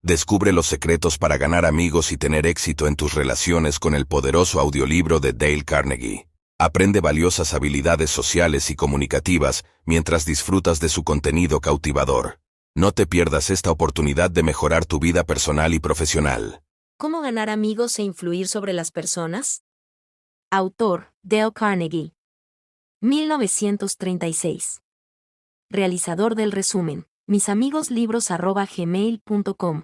Descubre los secretos para ganar amigos y tener éxito en tus relaciones con el poderoso audiolibro de Dale Carnegie. Aprende valiosas habilidades sociales y comunicativas mientras disfrutas de su contenido cautivador. No te pierdas esta oportunidad de mejorar tu vida personal y profesional. ¿Cómo ganar amigos e influir sobre las personas? Autor, Dale Carnegie. 1936. Realizador del resumen, misamigos.libros@gmail.com.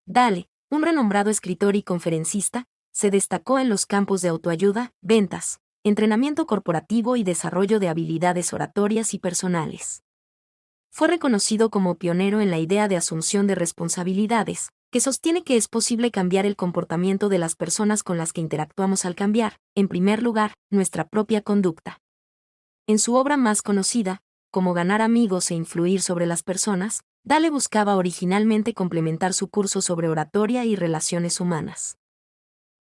Dale, un renombrado escritor y conferencista, se destacó en los campos de autoayuda, ventas, entrenamiento corporativo y desarrollo de habilidades oratorias y personales. Fue reconocido como pionero en la idea de asunción de responsabilidades, que sostiene que es posible cambiar el comportamiento de las personas con las que interactuamos al cambiar, en primer lugar, nuestra propia conducta. En su obra más conocida, Cómo ganar amigos e influir sobre las personas, Dale buscaba originalmente complementar su curso sobre oratoria y relaciones humanas.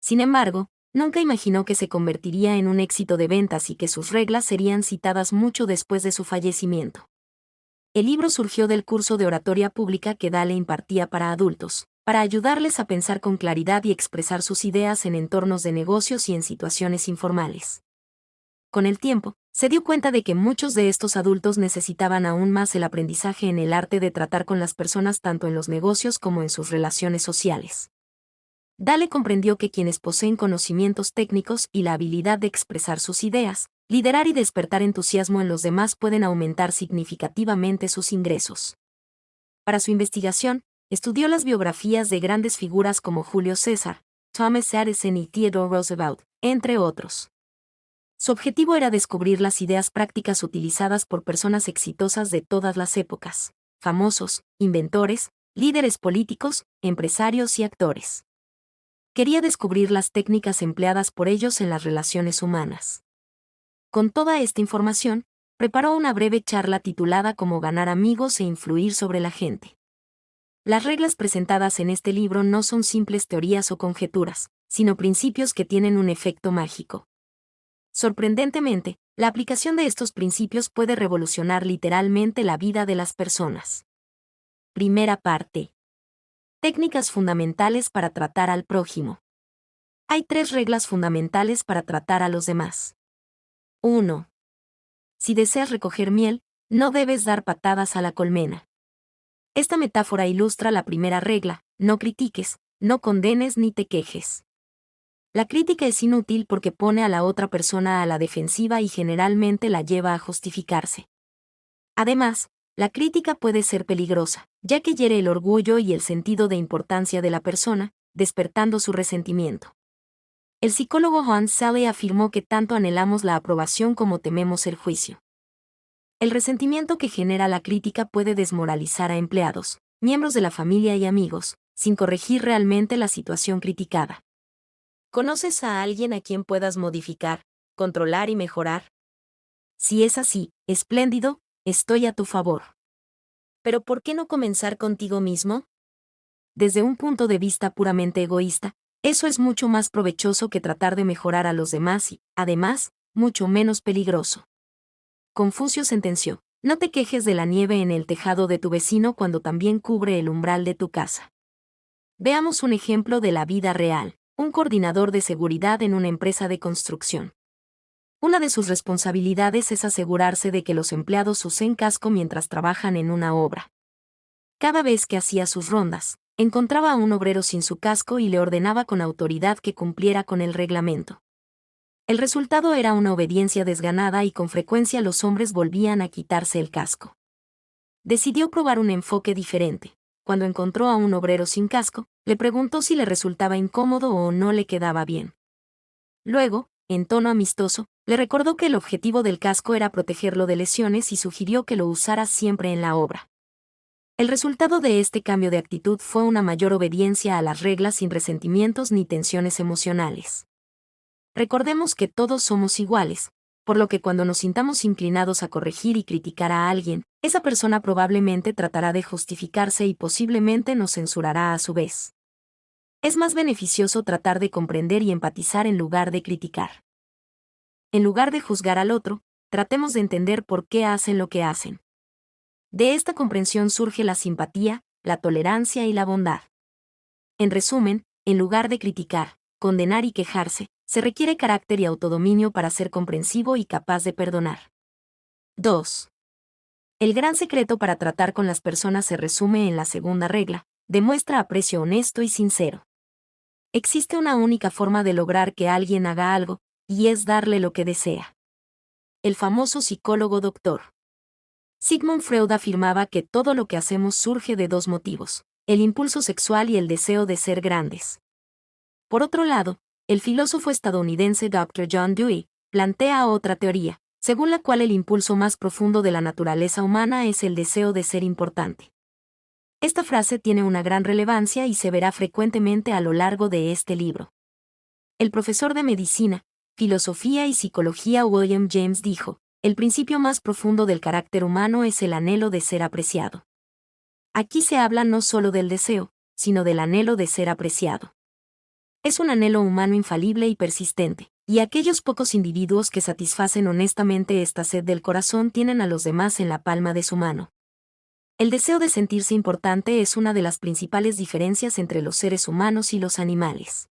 Sin embargo, nunca imaginó que se convertiría en un éxito de ventas y que sus reglas serían citadas mucho después de su fallecimiento. El libro surgió del curso de oratoria pública que Dale impartía para adultos, para ayudarles a pensar con claridad y expresar sus ideas en entornos de negocios y en situaciones informales. Con el tiempo, se dio cuenta de que muchos de estos adultos necesitaban aún más el aprendizaje en el arte de tratar con las personas tanto en los negocios como en sus relaciones sociales. Dale comprendió que quienes poseen conocimientos técnicos y la habilidad de expresar sus ideas, liderar y despertar entusiasmo en los demás pueden aumentar significativamente sus ingresos. Para su investigación, estudió las biografías de grandes figuras como Julio César, Thomas Edison y Theodore Roosevelt, entre otros. Su objetivo era descubrir las ideas prácticas utilizadas por personas exitosas de todas las épocas, famosos, inventores, líderes políticos, empresarios y actores. Quería descubrir las técnicas empleadas por ellos en las relaciones humanas. Con toda esta información, preparó una breve charla titulada Cómo ganar amigos e influir sobre la gente. Las reglas presentadas en este libro no son simples teorías o conjeturas, sino principios que tienen un efecto mágico. Sorprendentemente, la aplicación de estos principios puede revolucionar literalmente la vida de las personas. Primera parte. Técnicas fundamentales para tratar al prójimo. Hay 3 reglas fundamentales para tratar a los demás. 1. Si deseas recoger miel, no debes dar patadas a la colmena. Esta metáfora ilustra la primera regla: no critiques, no condenes ni te quejes. La crítica es inútil porque pone a la otra persona a la defensiva y generalmente la lleva a justificarse. Además, la crítica puede ser peligrosa, ya que hiere el orgullo y el sentido de importancia de la persona, despertando su resentimiento. El psicólogo Hans Selye afirmó que tanto anhelamos la aprobación como tememos el juicio. El resentimiento que genera la crítica puede desmoralizar a empleados, miembros de la familia y amigos, sin corregir realmente la situación criticada. ¿Conoces a alguien a quien puedas modificar, controlar y mejorar? Si es así, espléndido, estoy a tu favor. Pero ¿por qué no comenzar contigo mismo? Desde un punto de vista puramente egoísta, eso es mucho más provechoso que tratar de mejorar a los demás y, además, mucho menos peligroso. Confucio sentenció: no te quejes de la nieve en el tejado de tu vecino cuando también cubre el umbral de tu casa. Veamos un ejemplo de la vida real. Un coordinador de seguridad en una empresa de construcción. Una de sus responsabilidades es asegurarse de que los empleados usen casco mientras trabajan en una obra. Cada vez que hacía sus rondas, encontraba a un obrero sin su casco y le ordenaba con autoridad que cumpliera con el reglamento. El resultado era una obediencia desganada y con frecuencia los hombres volvían a quitarse el casco. Decidió probar un enfoque diferente. Cuando encontró a un obrero sin casco, le preguntó si le resultaba incómodo o no le quedaba bien. Luego, en tono amistoso, le recordó que el objetivo del casco era protegerlo de lesiones y sugirió que lo usara siempre en la obra. El resultado de este cambio de actitud fue una mayor obediencia a las reglas sin resentimientos ni tensiones emocionales. Recordemos que todos somos iguales, por lo que cuando nos sintamos inclinados a corregir y criticar a alguien, esa persona probablemente tratará de justificarse y posiblemente nos censurará a su vez. Es más beneficioso tratar de comprender y empatizar en lugar de criticar. En lugar de juzgar al otro, tratemos de entender por qué hacen lo que hacen. De esta comprensión surge la simpatía, la tolerancia y la bondad. En resumen, en lugar de criticar, condenar y quejarse, se requiere carácter y autodominio para ser comprensivo y capaz de perdonar. 2. El gran secreto para tratar con las personas se resume en la segunda regla: demuestra aprecio honesto y sincero. Existe una única forma de lograr que alguien haga algo, y es darle lo que desea. El famoso psicólogo Dr. Sigmund Freud afirmaba que todo lo que hacemos surge de dos motivos: el impulso sexual y el deseo de ser grandes. Por otro lado, el filósofo estadounidense Dr. John Dewey plantea otra teoría, según la cual el impulso más profundo de la naturaleza humana es el deseo de ser importante. Esta frase tiene una gran relevancia y se verá frecuentemente a lo largo de este libro. El profesor de medicina, filosofía y psicología William James dijo: el principio más profundo del carácter humano es el anhelo de ser apreciado. Aquí se habla no solo del deseo, sino del anhelo de ser apreciado. Es un anhelo humano infalible y persistente, y aquellos pocos individuos que satisfacen honestamente esta sed del corazón tienen a los demás en la palma de su mano. El deseo de sentirse importante es una de las principales diferencias entre los seres humanos y los animales.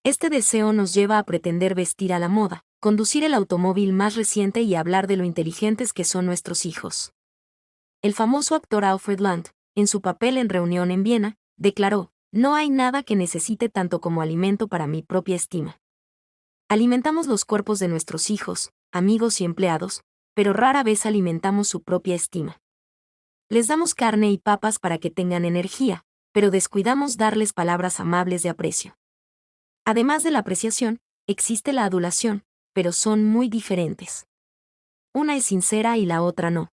Este deseo nos lleva a pretender vestir a la moda, conducir el automóvil más reciente y hablar de lo inteligentes que son nuestros hijos. El famoso actor Alfred Lunt, en su papel en Reunión en Viena, declaró: no hay nada que necesite tanto como alimento para mi propia estima. Alimentamos los cuerpos de nuestros hijos, amigos y empleados, pero rara vez alimentamos su propia estima. Les damos carne y papas para que tengan energía, pero descuidamos darles palabras amables de aprecio. Además de la apreciación, existe la adulación, pero son muy diferentes. Una es sincera y la otra no.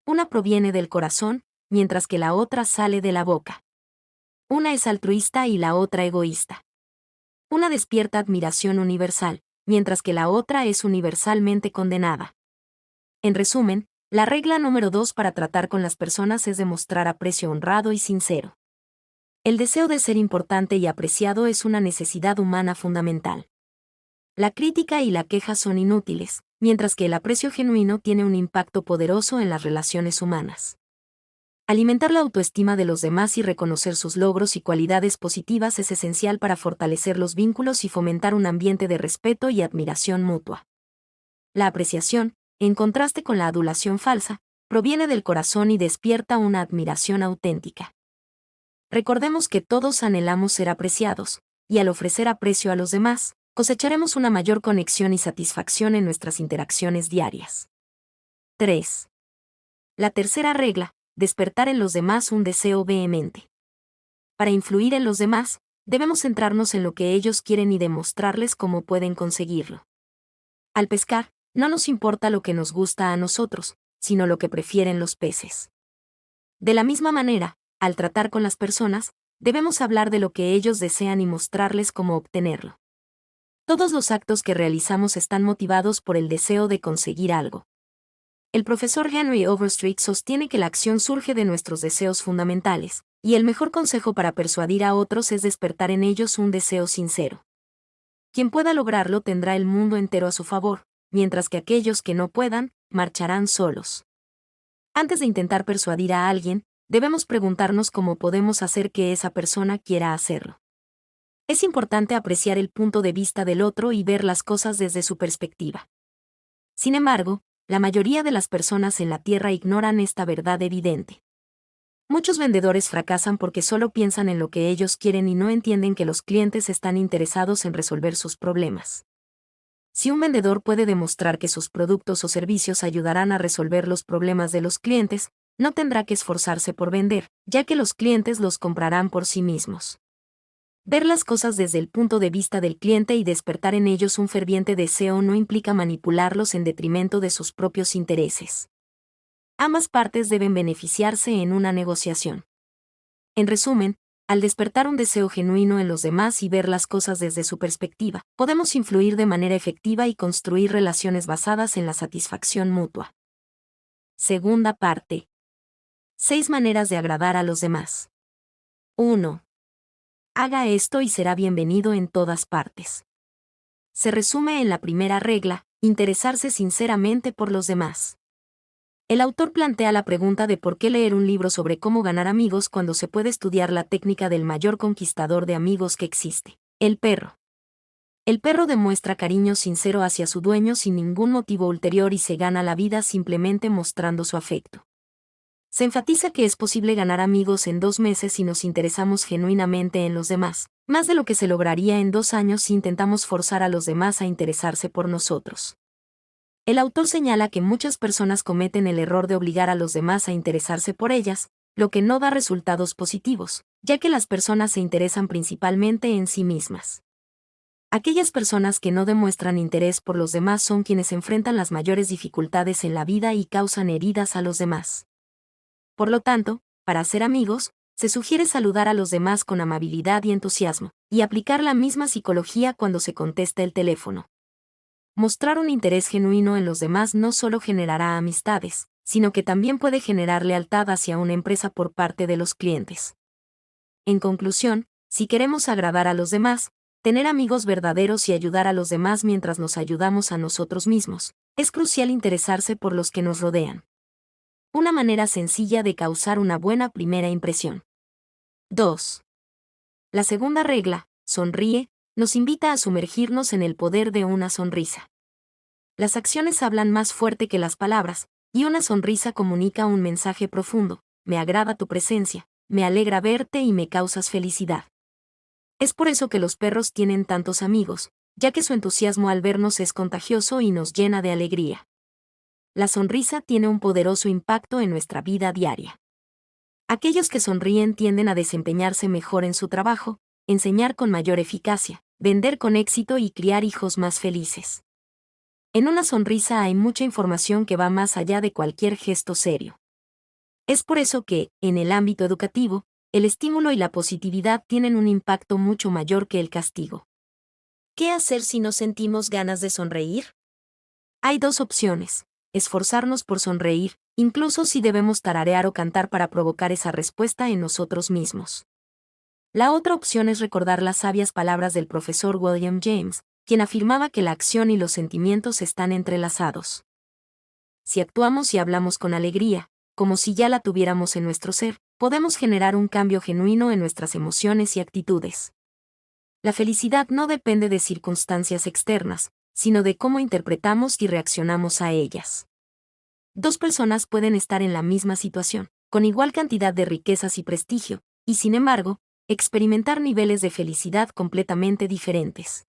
Una proviene del corazón, mientras que la otra sale de la boca. Una es altruista y la otra egoísta. Una despierta admiración universal, mientras que la otra es universalmente condenada. En resumen, la regla número 2 para tratar con las personas es demostrar aprecio honrado y sincero. El deseo de ser importante y apreciado es una necesidad humana fundamental. La crítica y la queja son inútiles, mientras que el aprecio genuino tiene un impacto poderoso en las relaciones humanas. Alimentar la autoestima de los demás y reconocer sus logros y cualidades positivas es esencial para fortalecer los vínculos y fomentar un ambiente de respeto y admiración mutua. La apreciación, en contraste con la adulación falsa, proviene del corazón y despierta una admiración auténtica. Recordemos que todos anhelamos ser apreciados, y al ofrecer aprecio a los demás, cosecharemos una mayor conexión y satisfacción en nuestras interacciones diarias. 3. La tercera regla: despertar en los demás un deseo vehemente. Para influir en los demás, debemos centrarnos en lo que ellos quieren y demostrarles cómo pueden conseguirlo. Al pescar, no nos importa lo que nos gusta a nosotros, sino lo que prefieren los peces. De la misma manera, al tratar con las personas, debemos hablar de lo que ellos desean y mostrarles cómo obtenerlo. Todos los actos que realizamos están motivados por el deseo de conseguir algo. El profesor Henry Overstreet sostiene que la acción surge de nuestros deseos fundamentales, y el mejor consejo para persuadir a otros es despertar en ellos un deseo sincero. Quien pueda lograrlo tendrá el mundo entero a su favor, mientras que aquellos que no puedan, marcharán solos. Antes de intentar persuadir a alguien, debemos preguntarnos cómo podemos hacer que esa persona quiera hacerlo. Es importante apreciar el punto de vista del otro y ver las cosas desde su perspectiva. Sin embargo, la mayoría de las personas en la Tierra ignoran esta verdad evidente. Muchos vendedores fracasan porque solo piensan en lo que ellos quieren y no entienden que los clientes están interesados en resolver sus problemas. Si un vendedor puede demostrar que sus productos o servicios ayudarán a resolver los problemas de los clientes, no tendrá que esforzarse por vender, ya que los clientes los comprarán por sí mismos. Ver las cosas desde el punto de vista del cliente y despertar en ellos un ferviente deseo no implica manipularlos en detrimento de sus propios intereses. Ambas partes deben beneficiarse en una negociación. En resumen, al despertar un deseo genuino en los demás y ver las cosas desde su perspectiva, podemos influir de manera efectiva y construir relaciones basadas en la satisfacción mutua. Segunda parte. 6 maneras de agradar a los demás. 1. Haga esto y será bienvenido en todas partes. Se resume en la primera regla: interesarse sinceramente por los demás. El autor plantea la pregunta de por qué leer un libro sobre cómo ganar amigos cuando se puede estudiar la técnica del mayor conquistador de amigos que existe, el perro. El perro demuestra cariño sincero hacia su dueño sin ningún motivo ulterior y se gana la vida simplemente mostrando su afecto. Se enfatiza que es posible ganar amigos en 2 meses si nos interesamos genuinamente en los demás, más de lo que se lograría en 2 años si intentamos forzar a los demás a interesarse por nosotros. El autor señala que muchas personas cometen el error de obligar a los demás a interesarse por ellas, lo que no da resultados positivos, ya que las personas se interesan principalmente en sí mismas. Aquellas personas que no demuestran interés por los demás son quienes enfrentan las mayores dificultades en la vida y causan heridas a los demás. Por lo tanto, para hacer amigos, se sugiere saludar a los demás con amabilidad y entusiasmo, y aplicar la misma psicología cuando se contesta el teléfono. Mostrar un interés genuino en los demás no solo generará amistades, sino que también puede generar lealtad hacia una empresa por parte de los clientes. En conclusión, si queremos agradar a los demás, tener amigos verdaderos y ayudar a los demás mientras nos ayudamos a nosotros mismos, es crucial interesarse por los que nos rodean. Una manera sencilla de causar una buena primera impresión. 2. La segunda regla, sonríe, nos invita a sumergirnos en el poder de una sonrisa. Las acciones hablan más fuerte que las palabras, y una sonrisa comunica un mensaje profundo: me agrada tu presencia, me alegra verte y me causas felicidad. Es por eso que los perros tienen tantos amigos, ya que su entusiasmo al vernos es contagioso y nos llena de alegría. La sonrisa tiene un poderoso impacto en nuestra vida diaria. Aquellos que sonríen tienden a desempeñarse mejor en su trabajo, enseñar con mayor eficacia, vender con éxito y criar hijos más felices. En una sonrisa hay mucha información que va más allá de cualquier gesto serio. Es por eso que, en el ámbito educativo, el estímulo y la positividad tienen un impacto mucho mayor que el castigo. ¿Qué hacer si no sentimos ganas de sonreír? Hay 2 opciones: esforzarnos por sonreír, incluso si debemos tararear o cantar para provocar esa respuesta en nosotros mismos. La otra opción es recordar las sabias palabras del profesor William James, quien afirmaba que la acción y los sentimientos están entrelazados. Si actuamos y hablamos con alegría, como si ya la tuviéramos en nuestro ser, podemos generar un cambio genuino en nuestras emociones y actitudes. La felicidad no depende de circunstancias externas, sino de cómo interpretamos y reaccionamos a ellas. 2 personas pueden estar en la misma situación, con igual cantidad de riquezas y prestigio, y sin embargo, experimentar niveles de felicidad completamente diferentes.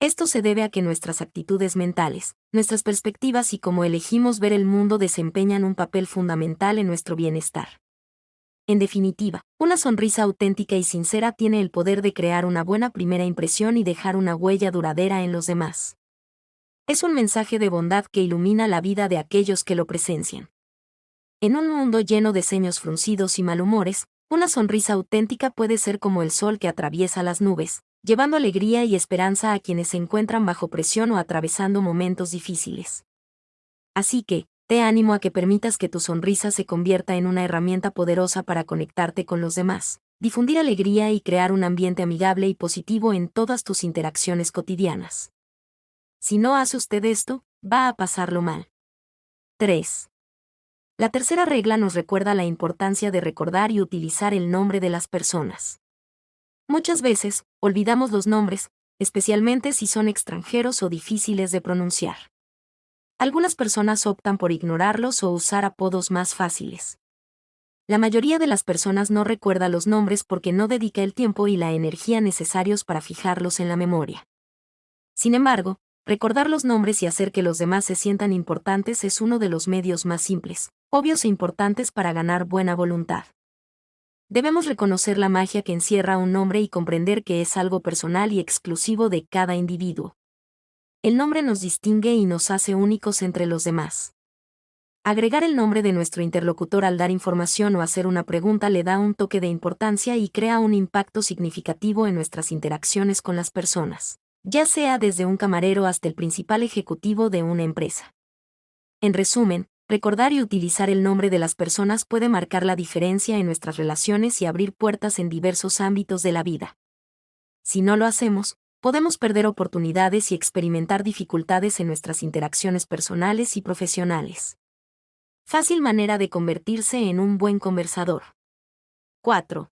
Esto se debe a que nuestras actitudes mentales, nuestras perspectivas y cómo elegimos ver el mundo desempeñan un papel fundamental en nuestro bienestar. En definitiva, una sonrisa auténtica y sincera tiene el poder de crear una buena primera impresión y dejar una huella duradera en los demás. Es un mensaje de bondad que ilumina la vida de aquellos que lo presencian. En un mundo lleno de ceños fruncidos y malhumores, una sonrisa auténtica puede ser como el sol que atraviesa las nubes, llevando alegría y esperanza a quienes se encuentran bajo presión o atravesando momentos difíciles. Así que, te animo a que permitas que tu sonrisa se convierta en una herramienta poderosa para conectarte con los demás, difundir alegría y crear un ambiente amigable y positivo en todas tus interacciones cotidianas. Si no hace usted esto, va a pasarlo mal. 3. La tercera regla nos recuerda la importancia de recordar y utilizar el nombre de las personas. Muchas veces, olvidamos los nombres, especialmente si son extranjeros o difíciles de pronunciar. Algunas personas optan por ignorarlos o usar apodos más fáciles. La mayoría de las personas no recuerda los nombres porque no dedica el tiempo y la energía necesarios para fijarlos en la memoria. Sin embargo, recordar los nombres y hacer que los demás se sientan importantes es uno de los medios más simples, obvios e importantes para ganar buena voluntad. Debemos reconocer la magia que encierra un nombre y comprender que es algo personal y exclusivo de cada individuo. El nombre nos distingue y nos hace únicos entre los demás. Agregar el nombre de nuestro interlocutor al dar información o hacer una pregunta le da un toque de importancia y crea un impacto significativo en nuestras interacciones con las personas, ya sea desde un camarero hasta el principal ejecutivo de una empresa. En resumen, recordar y utilizar el nombre de las personas puede marcar la diferencia en nuestras relaciones y abrir puertas en diversos ámbitos de la vida. Si no lo hacemos, podemos perder oportunidades y experimentar dificultades en nuestras interacciones personales y profesionales. Fácil manera de convertirse en un buen conversador. 4.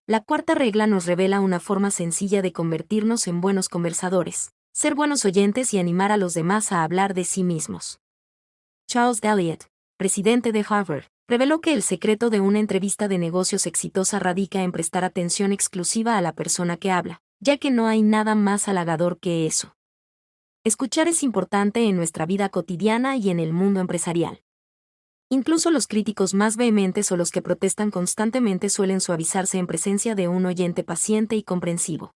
La cuarta regla nos revela una forma sencilla de convertirnos en buenos conversadores: ser buenos oyentes y animar a los demás a hablar de sí mismos. Charles Eliot, presidente de Harvard, reveló que el secreto de una entrevista de negocios exitosa radica en prestar atención exclusiva a la persona que habla, ya que no hay nada más halagador que eso. Escuchar es importante en nuestra vida cotidiana y en el mundo empresarial. Incluso los críticos más vehementes o los que protestan constantemente suelen suavizarse en presencia de un oyente paciente y comprensivo.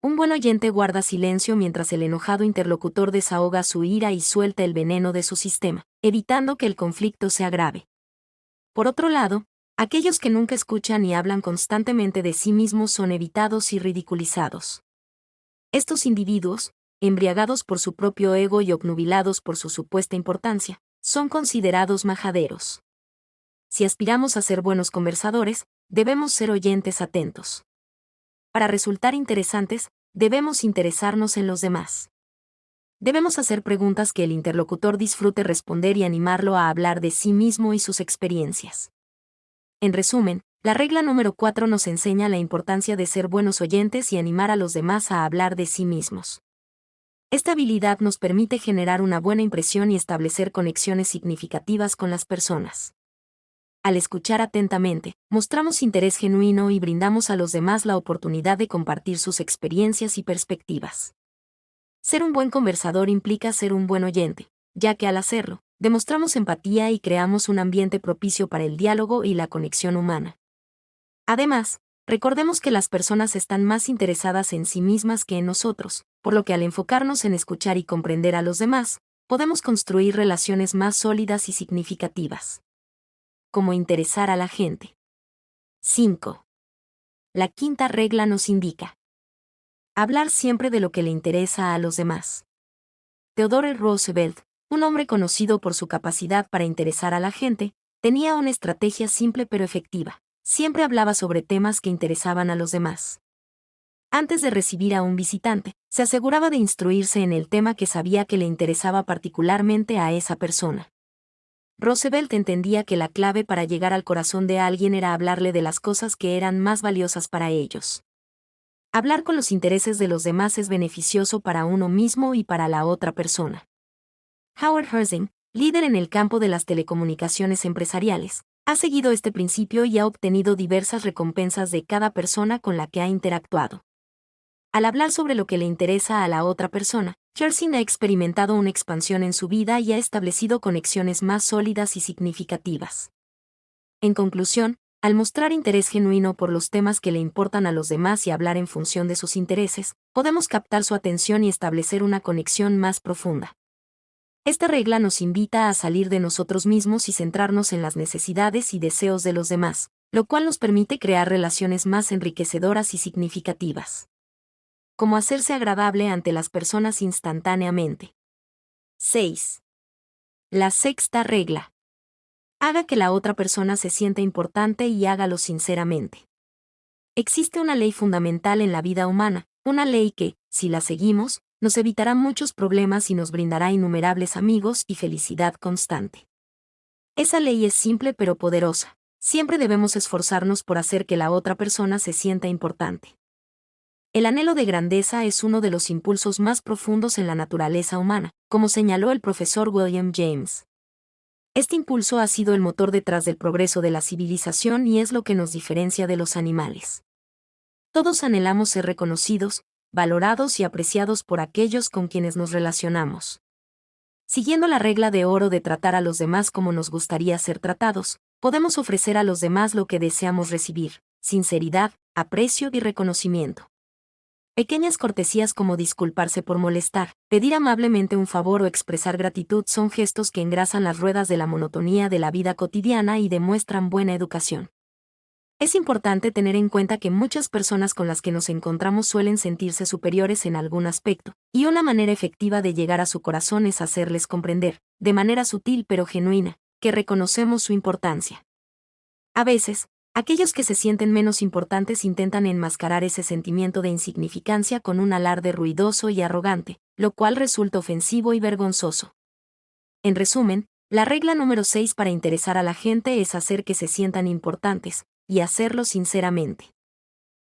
Un buen oyente guarda silencio mientras el enojado interlocutor desahoga su ira y suelta el veneno de su sistema, evitando que el conflicto se agrave. Por otro lado, aquellos que nunca escuchan y hablan constantemente de sí mismos son evitados y ridiculizados. Estos individuos, embriagados por su propio ego y obnubilados por su supuesta importancia, son considerados majaderos. Si aspiramos a ser buenos conversadores, debemos ser oyentes atentos. Para resultar interesantes, debemos interesarnos en los demás. Debemos hacer preguntas que el interlocutor disfrute responder y animarlo a hablar de sí mismo y sus experiencias. En resumen, la regla número 4 nos enseña la importancia de ser buenos oyentes y animar a los demás a hablar de sí mismos. Esta habilidad nos permite generar una buena impresión y establecer conexiones significativas con las personas. Al escuchar atentamente, mostramos interés genuino y brindamos a los demás la oportunidad de compartir sus experiencias y perspectivas. Ser un buen conversador implica ser un buen oyente, ya que al hacerlo, demostramos empatía y creamos un ambiente propicio para el diálogo y la conexión humana. Además, recordemos que las personas están más interesadas en sí mismas que en nosotros, por lo que al enfocarnos en escuchar y comprender a los demás, podemos construir relaciones más sólidas y significativas. Como interesar a la gente. 5. La quinta regla nos indica: hablar siempre de lo que le interesa a los demás. Theodore Roosevelt, un hombre conocido por su capacidad para interesar a la gente, tenía una estrategia simple pero efectiva. Siempre hablaba sobre temas que interesaban a los demás. Antes de recibir a un visitante, se aseguraba de instruirse en el tema que sabía que le interesaba particularmente a esa persona. Roosevelt entendía que la clave para llegar al corazón de alguien era hablarle de las cosas que eran más valiosas para ellos. Hablar con los intereses de los demás es beneficioso para uno mismo y para la otra persona. Howard Herzing, líder en el campo de las telecomunicaciones empresariales, ha seguido este principio y ha obtenido diversas recompensas de cada persona con la que ha interactuado. Al hablar sobre lo que le interesa a la otra persona, Herzing ha experimentado una expansión en su vida y ha establecido conexiones más sólidas y significativas. En conclusión, al mostrar interés genuino por los temas que le importan a los demás y hablar en función de sus intereses, podemos captar su atención y establecer una conexión más profunda. Esta regla nos invita a salir de nosotros mismos y centrarnos en las necesidades y deseos de los demás, lo cual nos permite crear relaciones más enriquecedoras y significativas. Como hacerse agradable ante las personas instantáneamente. 6. La sexta regla. Haga que la otra persona se sienta importante y hágalo sinceramente. Existe una ley fundamental en la vida humana, una ley que, si la seguimos, nos evitará muchos problemas y nos brindará innumerables amigos y felicidad constante. Esa ley es simple pero poderosa. Siempre debemos esforzarnos por hacer que la otra persona se sienta importante. El anhelo de grandeza es uno de los impulsos más profundos en la naturaleza humana, como señaló el profesor William James. Este impulso ha sido el motor detrás del progreso de la civilización y es lo que nos diferencia de los animales. Todos anhelamos ser reconocidos, valorados y apreciados por aquellos con quienes nos relacionamos. Siguiendo la regla de oro de tratar a los demás como nos gustaría ser tratados, podemos ofrecer a los demás lo que deseamos recibir: sinceridad, aprecio y reconocimiento. Pequeñas cortesías como disculparse por molestar, pedir amablemente un favor o expresar gratitud son gestos que engrasan las ruedas de la monotonía de la vida cotidiana y demuestran buena educación. Es importante tener en cuenta que muchas personas con las que nos encontramos suelen sentirse superiores en algún aspecto, y una manera efectiva de llegar a su corazón es hacerles comprender, de manera sutil pero genuina, que reconocemos su importancia. A veces, aquellos que se sienten menos importantes intentan enmascarar ese sentimiento de insignificancia con un alarde ruidoso y arrogante, lo cual resulta ofensivo y vergonzoso. En resumen, La regla número 6 para interesar a la gente es hacer que se sientan importantes, y hacerlo sinceramente.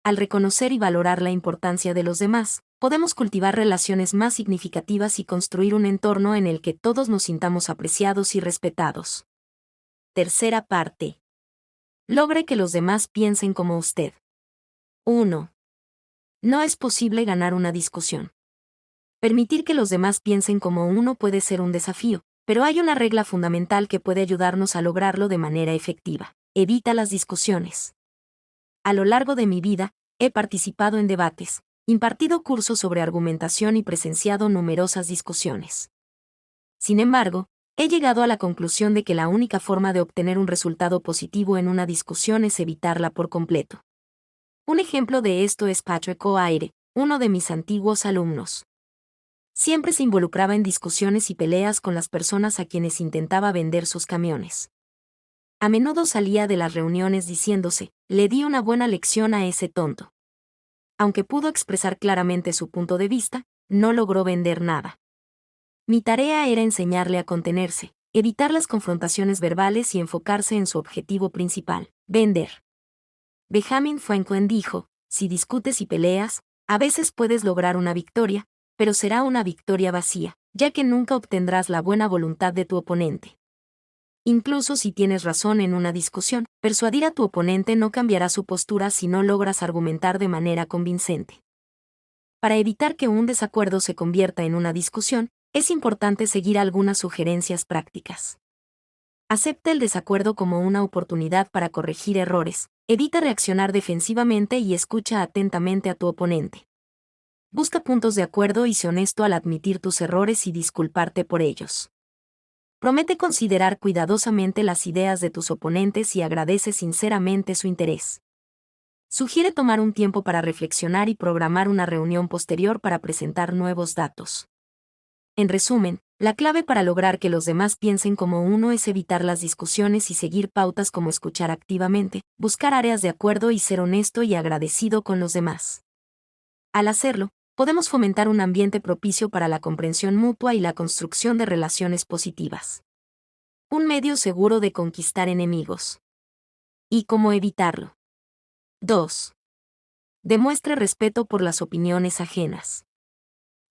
Al reconocer y valorar la importancia de los demás, podemos cultivar relaciones más significativas y construir un entorno en el que todos nos sintamos apreciados y respetados. Tercera parte. Logre que los demás piensen como usted. 1. No es posible ganar una discusión. Permitir que los demás piensen como uno puede ser un desafío, pero hay una regla fundamental que puede ayudarnos a lograrlo de manera efectiva. Evita las discusiones. A lo largo de mi vida, he participado en debates, impartido cursos sobre argumentación y presenciado numerosas discusiones. Sin embargo, he llegado a la conclusión de que la única forma de obtener un resultado positivo en una discusión es evitarla por completo. Un ejemplo de esto es Patrick O'Hare, uno de mis antiguos alumnos. Siempre se involucraba en discusiones y peleas con las personas a quienes intentaba vender sus camiones. A menudo salía de las reuniones diciéndose, le di una buena lección a ese tonto. Aunque pudo expresar claramente su punto de vista, no logró vender nada. Mi tarea era enseñarle a contenerse, evitar las confrontaciones verbales y enfocarse en su objetivo principal, vender. Benjamin Franklin dijo, si discutes y peleas, a veces puedes lograr una victoria, pero será una victoria vacía, ya que nunca obtendrás la buena voluntad de tu oponente. Incluso si tienes razón en una discusión, persuadir a tu oponente no cambiará su postura si no logras argumentar de manera convincente. Para evitar que un desacuerdo se convierta en una discusión, es importante seguir algunas sugerencias prácticas. Acepta el desacuerdo como una oportunidad para corregir errores, evita reaccionar defensivamente y escucha atentamente a tu oponente. Busca puntos de acuerdo y sé honesto al admitir tus errores y disculparte por ellos. Promete considerar cuidadosamente las ideas de tus oponentes y agradece sinceramente su interés. Sugiere tomar un tiempo para reflexionar y programar una reunión posterior para presentar nuevos datos. En resumen, la clave para lograr que los demás piensen como uno es evitar las discusiones y seguir pautas como escuchar activamente, buscar áreas de acuerdo y ser honesto y agradecido con los demás. Al hacerlo, podemos fomentar un ambiente propicio para la comprensión mutua y la construcción de relaciones positivas. Un medio seguro de conquistar enemigos. ¿Y cómo evitarlo? 2. Demuestre respeto por las opiniones ajenas.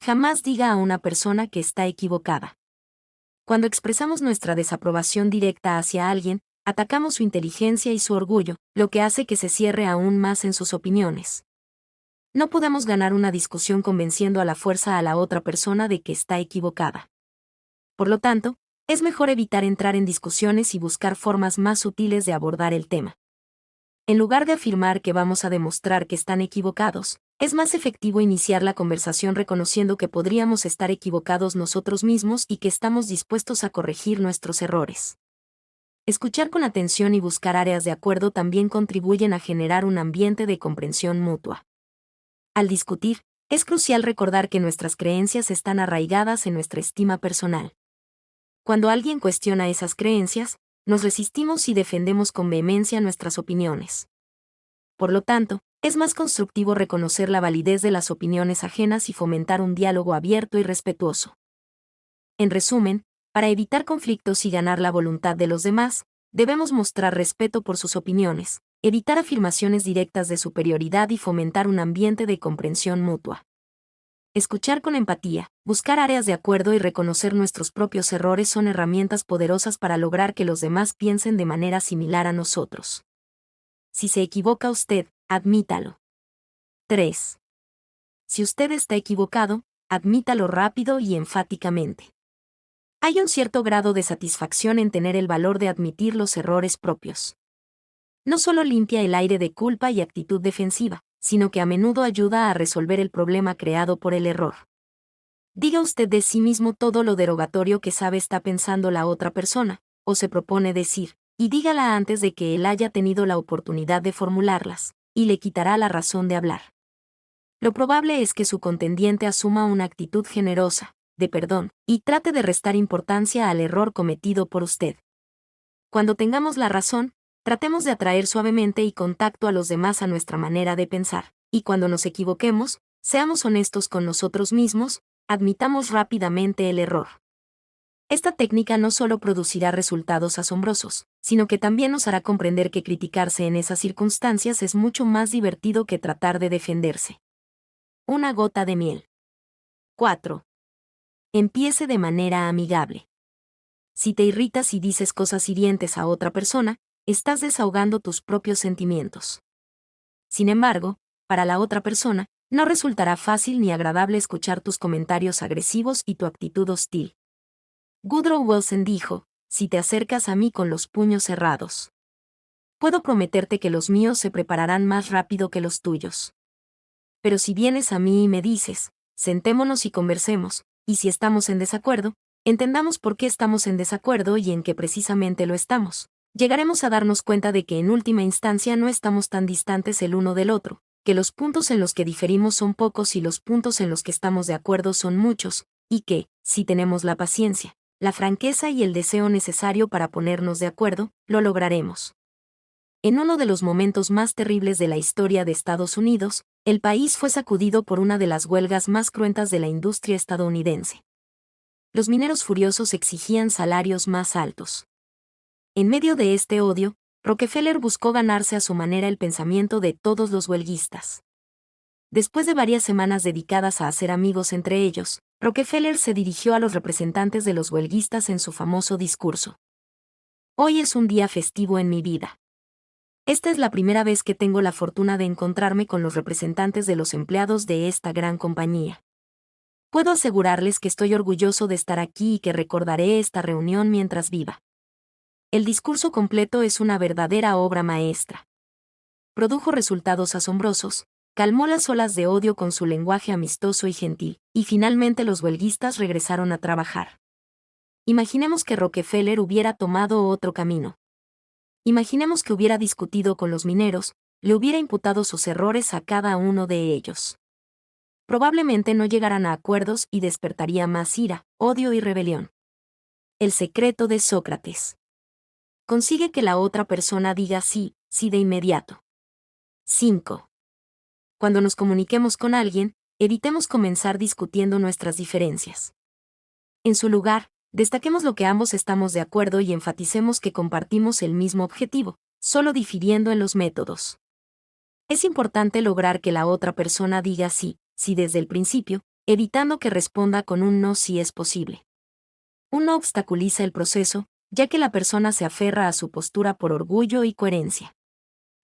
Jamás diga a una persona que está equivocada. Cuando expresamos nuestra desaprobación directa hacia alguien, atacamos su inteligencia y su orgullo, lo que hace que se cierre aún más en sus opiniones. No podemos ganar una discusión convenciendo a la fuerza a la otra persona de que está equivocada. Por lo tanto, es mejor evitar entrar en discusiones y buscar formas más sutiles de abordar el tema. En lugar de afirmar que vamos a demostrar que están equivocados, es más efectivo iniciar la conversación reconociendo que podríamos estar equivocados nosotros mismos y que estamos dispuestos a corregir nuestros errores. Escuchar con atención y buscar áreas de acuerdo también contribuyen a generar un ambiente de comprensión mutua. Al discutir, es crucial recordar que nuestras creencias están arraigadas en nuestra estima personal. Cuando alguien cuestiona esas creencias, nos resistimos y defendemos con vehemencia nuestras opiniones. Por lo tanto, es más constructivo reconocer la validez de las opiniones ajenas y fomentar un diálogo abierto y respetuoso. En resumen, para evitar conflictos y ganar la voluntad de los demás, debemos mostrar respeto por sus opiniones, evitar afirmaciones directas de superioridad y fomentar un ambiente de comprensión mutua. Escuchar con empatía, buscar áreas de acuerdo y reconocer nuestros propios errores son herramientas poderosas para lograr que los demás piensen de manera similar a nosotros. Si se equivoca usted, admítalo. 3. Si usted está equivocado, admítalo rápido y enfáticamente. Hay un cierto grado de satisfacción en tener el valor de admitir los errores propios. No solo limpia el aire de culpa y actitud defensiva, sino que a menudo ayuda a resolver el problema creado por el error. Diga usted de sí mismo todo lo derogatorio que sabe está pensando la otra persona, o se propone decir, y dígala antes de que él haya tenido la oportunidad de formularlas, y le quitará la razón de hablar. Lo probable es que su contendiente asuma una actitud generosa, de perdón, y trate de restar importancia al error cometido por usted. Cuando tengamos la razón, tratemos de atraer suavemente y con tacto a los demás a nuestra manera de pensar, y cuando nos equivoquemos, seamos honestos con nosotros mismos, admitamos rápidamente el error. Esta técnica no solo producirá resultados asombrosos, sino que también nos hará comprender que criticarse en esas circunstancias es mucho más divertido que tratar de defenderse. Una gota de miel. 4. Empiece de manera amigable. Si te irritas y dices cosas hirientes a otra persona, estás desahogando tus propios sentimientos. Sin embargo, para la otra persona, no resultará fácil ni agradable escuchar tus comentarios agresivos y tu actitud hostil. Woodrow Wilson dijo: si te acercas a mí con los puños cerrados, puedo prometerte que los míos se prepararán más rápido que los tuyos. Pero si vienes a mí y me dices, sentémonos y conversemos, y si estamos en desacuerdo, entendamos por qué estamos en desacuerdo y en qué precisamente lo estamos, llegaremos a darnos cuenta de que en última instancia no estamos tan distantes el uno del otro, que los puntos en los que diferimos son pocos y los puntos en los que estamos de acuerdo son muchos, y que, si tenemos la paciencia, la franqueza y el deseo necesario para ponernos de acuerdo, lo lograremos. En uno de los momentos más terribles de la historia de Estados Unidos, el país fue sacudido por una de las huelgas más cruentas de la industria estadounidense. Los mineros furiosos exigían salarios más altos. En medio de este odio, Rockefeller buscó ganarse a su manera el pensamiento de todos los huelguistas. Después de varias semanas dedicadas a hacer amigos entre ellos, Rockefeller se dirigió a los representantes de los huelguistas en su famoso discurso. Hoy es un día festivo en mi vida. Esta es la primera vez que tengo la fortuna de encontrarme con los representantes de los empleados de esta gran compañía. Puedo asegurarles que estoy orgulloso de estar aquí y que recordaré esta reunión mientras viva. El discurso completo es una verdadera obra maestra. Produjo resultados asombrosos, calmó las olas de odio con su lenguaje amistoso y gentil, y finalmente los huelguistas regresaron a trabajar. Imaginemos que Rockefeller hubiera tomado otro camino. Imaginemos que hubiera discutido con los mineros, le hubiera imputado sus errores a cada uno de ellos. Probablemente no llegaran a acuerdos y despertaría más ira, odio y rebelión. El secreto de Sócrates. Consigue que la otra persona diga sí, sí de inmediato. 5. Cuando nos comuniquemos con alguien, evitemos comenzar discutiendo nuestras diferencias. En su lugar, destaquemos lo que ambos estamos de acuerdo y enfaticemos que compartimos el mismo objetivo, solo difiriendo en los métodos. Es importante lograr que la otra persona diga sí, sí desde el principio, evitando que responda con un no si es posible. Un no obstaculiza el proceso, ya que la persona se aferra a su postura por orgullo y coherencia.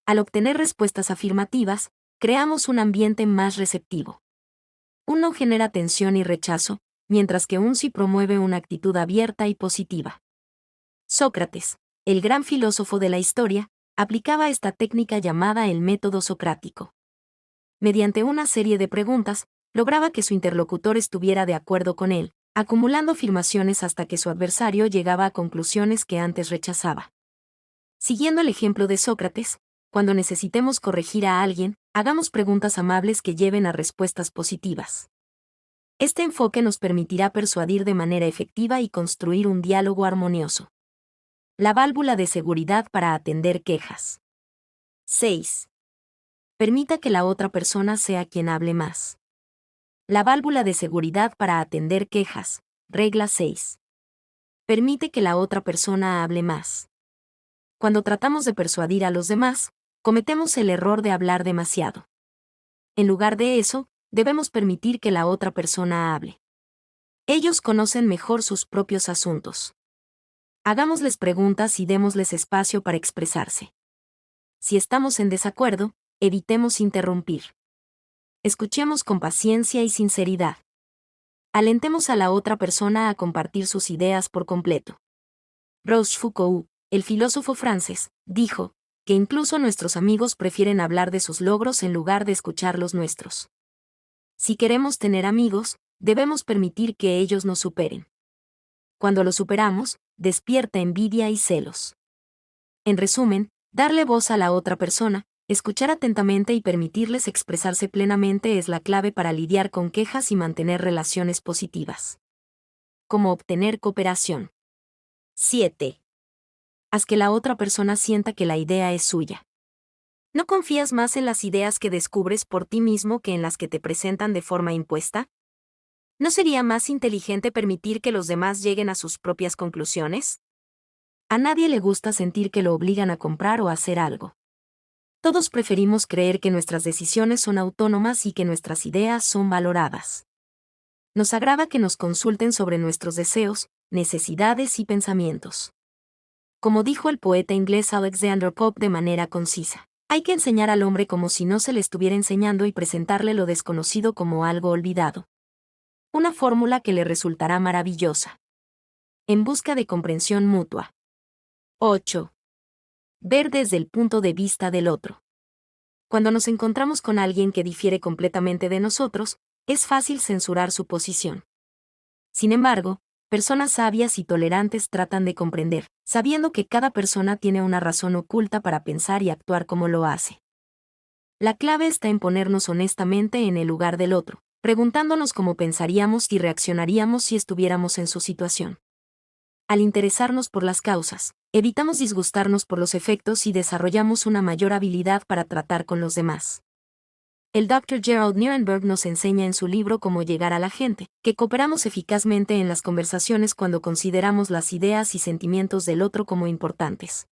Al obtener respuestas afirmativas, creamos un ambiente más receptivo. Un no genera tensión y rechazo, mientras que un sí promueve una actitud abierta y positiva. Sócrates, el gran filósofo de la historia, aplicaba esta técnica llamada el método socrático. Mediante una serie de preguntas, lograba que su interlocutor estuviera de acuerdo con él, acumulando afirmaciones hasta que su adversario llegaba a conclusiones que antes rechazaba. Siguiendo el ejemplo de Sócrates, cuando necesitemos corregir a alguien, hagamos preguntas amables que lleven a respuestas positivas. Este enfoque nos permitirá persuadir de manera efectiva y construir un diálogo armonioso. La válvula de seguridad para atender quejas. 6. Permita que la otra persona sea quien hable más. La válvula de seguridad para atender quejas. Regla 6. Permite que la otra persona hable más. Cuando tratamos de persuadir a los demás, cometemos el error de hablar demasiado. En lugar de eso, debemos permitir que la otra persona hable. Ellos conocen mejor sus propios asuntos. Hagámosles preguntas y démosles espacio para expresarse. Si estamos en desacuerdo, evitemos interrumpir. Escuchemos con paciencia y sinceridad. Alentemos a la otra persona a compartir sus ideas por completo. Rochefoucauld, el filósofo francés, dijo que incluso nuestros amigos prefieren hablar de sus logros en lugar de escuchar los nuestros. Si queremos tener amigos, debemos permitir que ellos nos superen. Cuando los superamos, despierta envidia y celos. En resumen, darle voz a la otra persona, escuchar atentamente y permitirles expresarse plenamente es la clave para lidiar con quejas y mantener relaciones positivas. ¿Cómo obtener cooperación? 7. Haz que la otra persona sienta que la idea es suya. ¿No confías más en las ideas que descubres por ti mismo que en las que te presentan de forma impuesta? ¿No sería más inteligente permitir que los demás lleguen a sus propias conclusiones? A nadie le gusta sentir que lo obligan a comprar o a hacer algo. Todos preferimos creer que nuestras decisiones son autónomas y que nuestras ideas son valoradas. Nos agrada que nos consulten sobre nuestros deseos, necesidades y pensamientos. Como dijo el poeta inglés Alexander Pope de manera concisa, hay que enseñar al hombre como si no se le estuviera enseñando y presentarle lo desconocido como algo olvidado. Una fórmula que le resultará maravillosa. En busca de comprensión mutua. 8. Ver desde el punto de vista del otro. Cuando nos encontramos con alguien que difiere completamente de nosotros, es fácil censurar su posición. Sin embargo, personas sabias y tolerantes tratan de comprender, sabiendo que cada persona tiene una razón oculta para pensar y actuar como lo hace. La clave está en ponernos honestamente en el lugar del otro, preguntándonos cómo pensaríamos y reaccionaríamos si estuviéramos en su situación. Al interesarnos por las causas, evitamos disgustarnos por los efectos y desarrollamos una mayor habilidad para tratar con los demás. El Dr. Gerald Nierenberg nos enseña en su libro Cómo llegar a la gente, que cooperamos eficazmente en las conversaciones cuando consideramos las ideas y sentimientos del otro como importantes.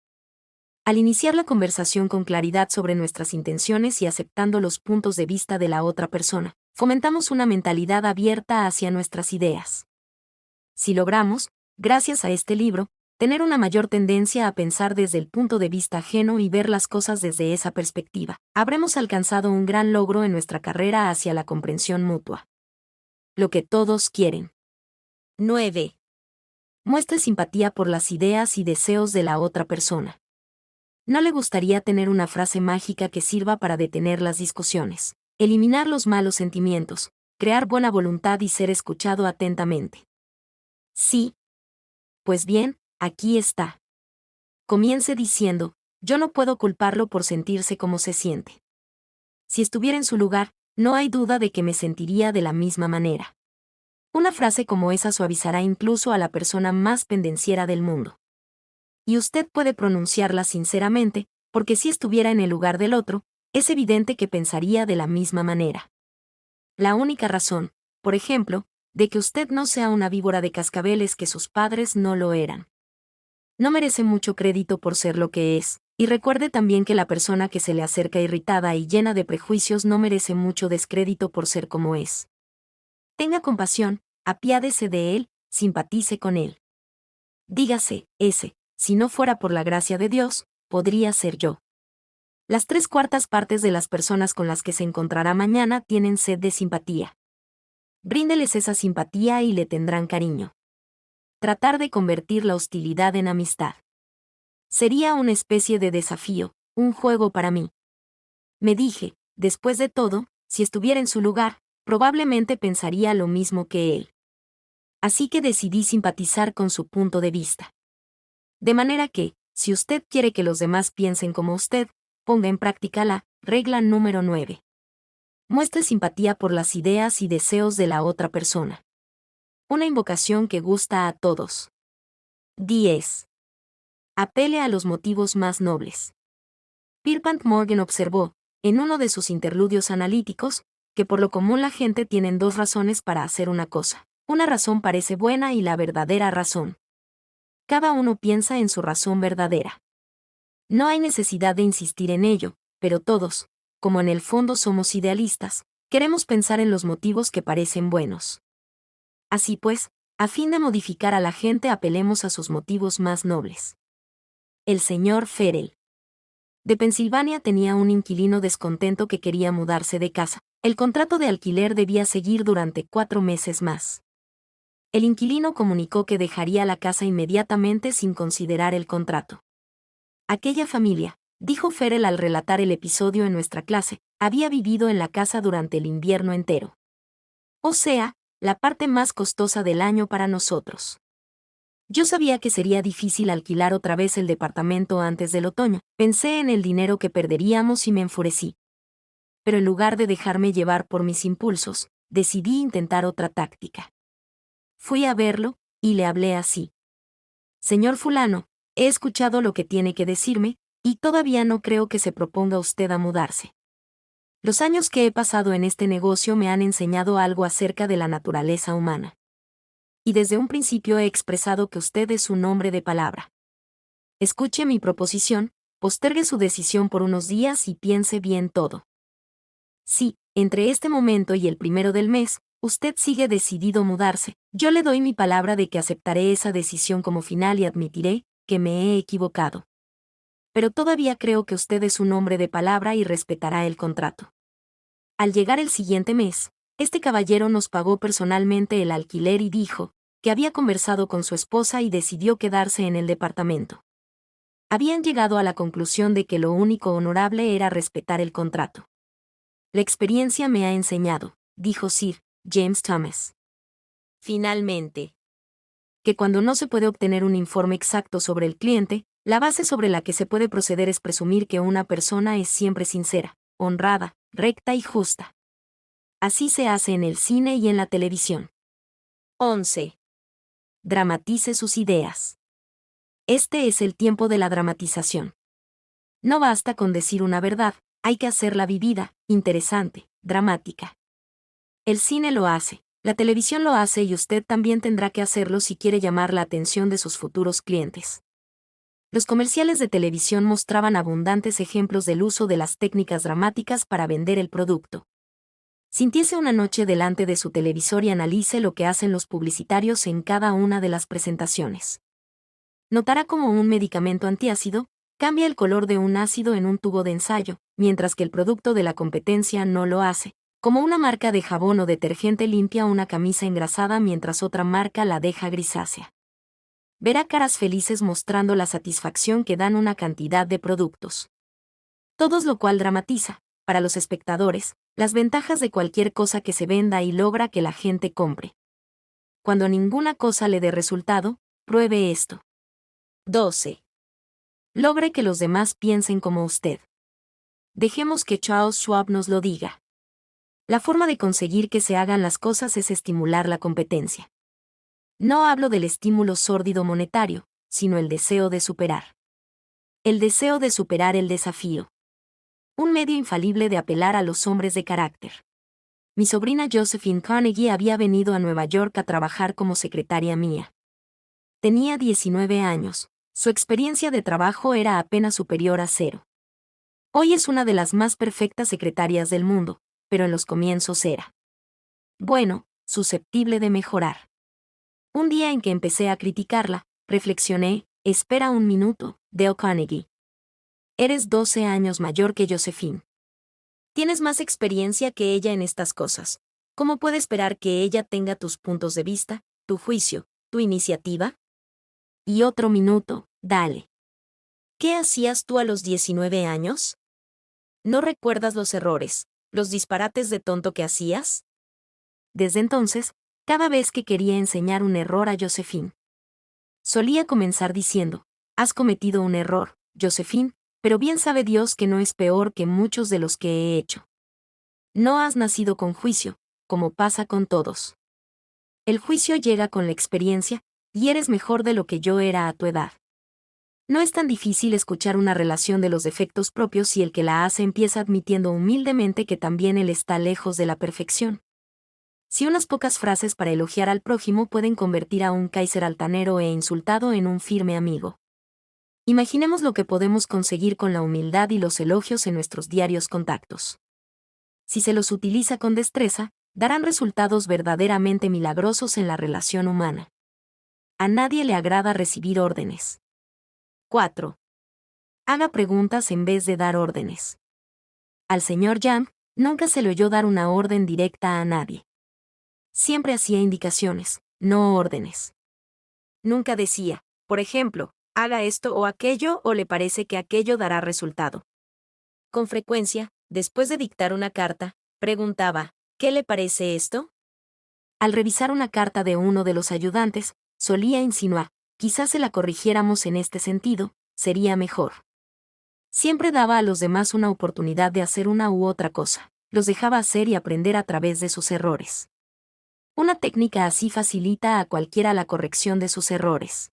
Al iniciar la conversación con claridad sobre nuestras intenciones y aceptando los puntos de vista de la otra persona, fomentamos una mentalidad abierta hacia nuestras ideas. Si logramos, gracias a este libro, tener una mayor tendencia a pensar desde el punto de vista ajeno y ver las cosas desde esa perspectiva, habremos alcanzado un gran logro en nuestra carrera hacia la comprensión mutua. Lo que todos quieren. 9. Muestre simpatía por las ideas y deseos de la otra persona. ¿No le gustaría tener una frase mágica que sirva para detener las discusiones, eliminar los malos sentimientos, crear buena voluntad y ser escuchado atentamente? Sí. Pues bien, aquí está. Comience diciendo, yo no puedo culparlo por sentirse como se siente. Si estuviera en su lugar, no hay duda de que me sentiría de la misma manera. Una frase como esa suavizará incluso a la persona más pendenciera del mundo. Y usted puede pronunciarla sinceramente, porque si estuviera en el lugar del otro, es evidente que pensaría de la misma manera. La única razón, por ejemplo, de que usted no sea una víbora de cascabel es que sus padres no lo eran. No merece mucho crédito por ser lo que es, y recuerde también que la persona que se le acerca irritada y llena de prejuicios no merece mucho descrédito por ser como es. Tenga compasión, apiádese de él, simpatice con él. Dígase, si no fuera por la gracia de Dios, podría ser yo. Las 3/4 de las personas con las que se encontrará mañana tienen sed de simpatía. Bríndeles esa simpatía y le tendrán cariño. Tratar de convertir la hostilidad en amistad. Sería una especie de desafío, un juego para mí. Me dije, después de todo, si estuviera en su lugar, probablemente pensaría lo mismo que él. Así que decidí simpatizar con su punto de vista. De manera que, si usted quiere que los demás piensen como usted, ponga en práctica la regla número 9. Muestre simpatía por las ideas y deseos de la otra persona. Una invocación que gusta a todos. 10. Apele a los motivos más nobles. Pierpont Morgan observó, en uno de sus interludios analíticos, que por lo común la gente tiene dos razones para hacer una cosa. Una razón parece buena y la verdadera razón. Cada uno piensa en su razón verdadera. No hay necesidad de insistir en ello, pero todos, como en el fondo somos idealistas, queremos pensar en los motivos que parecen buenos. Así pues, a fin de modificar a la gente apelemos a sus motivos más nobles. El señor Ferrell de Pensilvania tenía un inquilino descontento que quería mudarse de casa. El contrato de alquiler debía seguir durante 4 meses más. El inquilino comunicó que dejaría la casa inmediatamente sin considerar el contrato. Aquella familia, dijo Ferrell al relatar el episodio en nuestra clase, había vivido en la casa durante el invierno entero. O sea, la parte más costosa del año para nosotros. Yo sabía que sería difícil alquilar otra vez el departamento antes del otoño. Pensé en el dinero que perderíamos y me enfurecí. Pero en lugar de dejarme llevar por mis impulsos, decidí intentar otra táctica. Fui a verlo, y le hablé así. Señor fulano, he escuchado lo que tiene que decirme, y todavía no creo que se proponga usted a mudarse. Los años que he pasado en este negocio me han enseñado algo acerca de la naturaleza humana. Y desde un principio he expresado que usted es un hombre de palabra. Escuche mi proposición, postergue su decisión por unos días y piense bien todo. Si, entre este momento y el 1 del mes, usted sigue decidido mudarse, yo le doy mi palabra de que aceptaré esa decisión como final y admitiré que me he equivocado. Pero todavía creo que usted es un hombre de palabra y respetará el contrato. Al llegar el siguiente mes, este caballero nos pagó personalmente el alquiler y dijo que había conversado con su esposa y decidió quedarse en el departamento. Habían llegado a la conclusión de que lo único honorable era respetar el contrato. La experiencia me ha enseñado, dijo Sir James Thomas. Finalmente, que cuando no se puede obtener un informe exacto sobre el cliente, la base sobre la que se puede proceder es presumir que una persona es siempre sincera, honrada, recta y justa. Así se hace en el cine y en la televisión. 11. Dramatice sus ideas. Este es el tiempo de la dramatización. No basta con decir una verdad, hay que hacerla vivida, interesante, dramática. El cine lo hace, la televisión lo hace y usted también tendrá que hacerlo si quiere llamar la atención de sus futuros clientes. Los comerciales de televisión mostraban abundantes ejemplos del uso de las técnicas dramáticas para vender el producto. Sintiese una noche delante de su televisor y analice lo que hacen los publicitarios en cada una de las presentaciones. Notará cómo un medicamento antiácido cambia el color de un ácido en un tubo de ensayo, mientras que el producto de la competencia no lo hace, como una marca de jabón o detergente limpia una camisa engrasada mientras otra marca la deja grisácea. Verá caras felices mostrando la satisfacción que dan una cantidad de productos. Todos lo cual dramatiza, para los espectadores, las ventajas de cualquier cosa que se venda y logra que la gente compre. Cuando ninguna cosa le dé resultado, pruebe esto. 12. Logre que los demás piensen como usted. Dejemos que Charles Schwab nos lo diga. La forma de conseguir que se hagan las cosas es estimular la competencia. No hablo del estímulo sórdido monetario, sino el deseo de superar. El deseo de superar el desafío. Un medio infalible de apelar a los hombres de carácter. Mi sobrina Josephine Carnegie había venido a Nueva York a trabajar como secretaria mía. Tenía 19 años, su experiencia de trabajo era apenas superior a 0. Hoy es una de las más perfectas secretarias del mundo, pero en los comienzos era, bueno, susceptible de mejorar. Un día en que empecé a criticarla, reflexioné, espera un minuto, Dale Carnegie. Eres 12 años mayor que Josephine. Tienes más experiencia que ella en estas cosas. ¿Cómo puede esperar que ella tenga tus puntos de vista, tu juicio, tu iniciativa? Y otro minuto, dale. ¿Qué hacías tú a los 19 años? ¿No recuerdas los errores, los disparates de tonto que hacías? Desde entonces, cada vez que quería enseñar un error a Josephine, solía comenzar diciendo, has cometido un error, Josephine, pero bien sabe Dios que no es peor que muchos de los que he hecho. No has nacido con juicio, como pasa con todos. El juicio llega con la experiencia, y eres mejor de lo que yo era a tu edad. No es tan difícil escuchar una relación de los defectos propios si el que la hace empieza admitiendo humildemente que también él está lejos de la perfección. Si unas pocas frases para elogiar al prójimo pueden convertir a un Kaiser altanero e insultado en un firme amigo. Imaginemos lo que podemos conseguir con la humildad y los elogios en nuestros diarios contactos. Si se los utiliza con destreza, darán resultados verdaderamente milagrosos en la relación humana. A nadie le agrada recibir órdenes. 4. Haga preguntas en vez de dar órdenes. Al señor Young nunca se le oyó dar una orden directa a nadie. Siempre hacía indicaciones, no órdenes. Nunca decía, por ejemplo, haga esto o aquello o le parece que aquello dará resultado. Con frecuencia, después de dictar una carta, preguntaba, ¿qué le parece esto? Al revisar una carta de uno de los ayudantes, solía insinuar, quizás se la corrigiéramos en este sentido, sería mejor. Siempre daba a los demás una oportunidad de hacer una u otra cosa, los dejaba hacer y aprender a través de sus errores. Una técnica así facilita a cualquiera la corrección de sus errores.